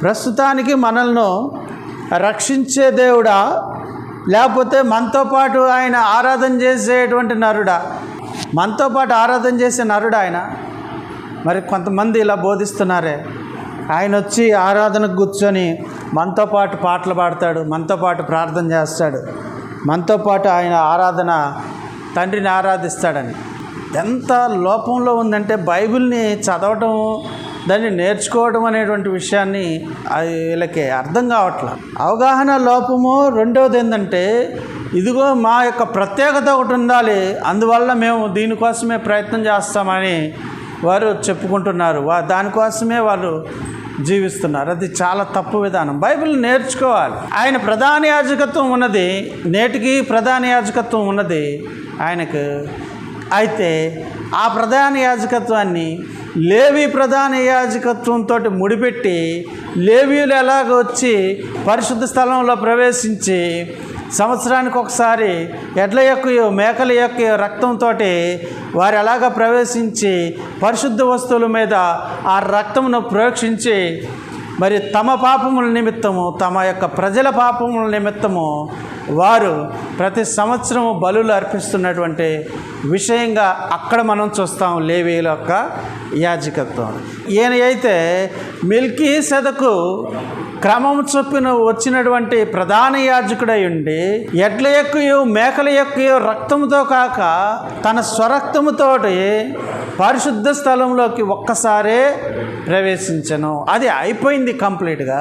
ప్రస్తుతానికి మనల్ని రక్షించే దేవుడా, లేకపోతే మనతో పాటు ఆయన ఆరాధన చేసేటువంటి నరుడా? మనతో పాటు ఆరాధన చేసే నరుడా ఆయన? మరి కొంతమంది ఇలా బోధిస్తున్నారే, ఆయన వచ్చి ఆరాధనకు కూర్చొని మనతో పాటు పాటలు పాడతాడు, మనతో పాటు ప్రార్థన చేస్తాడు, మనతో పాటు ఆయన ఆరాధన తండ్రిని ఆరాధిస్తాడని. ఎంత లోపంలో ఉందంటే బైబిల్ని చదవటం, దాన్ని నేర్చుకోవడం అనేటువంటి విషయాన్ని వీళ్ళకి అర్థం కావట్లేదు. అవగాహన లోపము. రెండవది ఏంటంటే, ఇదిగో మా యొక్క ప్రత్యేకత ఒకటి ఉండాలి, అందువల్ల మేము దీనికోసమే ప్రయత్నం చేస్తామని వారు చెప్పుకుంటున్నారు. దానికోసమే వారు జీవిస్తున్నారు. అది చాలా తప్పు విధానం. బైబిల్ నేర్చుకోవాలి. ఆయన ప్రధాన యాజకత్వం ఉన్నది, నేటికి ప్రధాన యాజకత్వం ఉన్నది ఆయనకు. అయితే ఆ ప్రధాన యాజకత్వాన్ని లేవి ప్రధాన యాజకత్వంతో ముడిపెట్టి, లేవీయులు ఎలాగ వచ్చి పరిశుద్ధ స్థలంలో ప్రవేశించి సంవత్సరానికి ఒకసారి ఎడ్ల యొక్క మేకల యొక్క రక్తంతో వారు ఎలాగ ప్రవేశించి పరిశుద్ధ వస్తువుల మీద ఆ రక్తమును ప్రోక్షించి, మరి తమ పాపముల నిమిత్తము, తమ యొక్క ప్రజల పాపముల నిమిత్తము వారు ప్రతి సంవత్సరము బలులు అర్పిస్తున్నటువంటి విషయంగా అక్కడ మనం చూస్తాం లేవీయుల యొక్క యాజకత్వం. ఈయన అయితే మెల్కీసెదకు క్రమం చొప్పున వచ్చినటువంటి ప్రధాన యాజకుడై ఉండి, ఎడ్ల యొక్క మేకల యొక్క రక్తంతో కాక తన స్వరక్తముతోటి పరిశుద్ధ స్థలంలోకి ఒక్కసారే ప్రవేశించను. అది అయిపోయింది కంప్లీట్గా.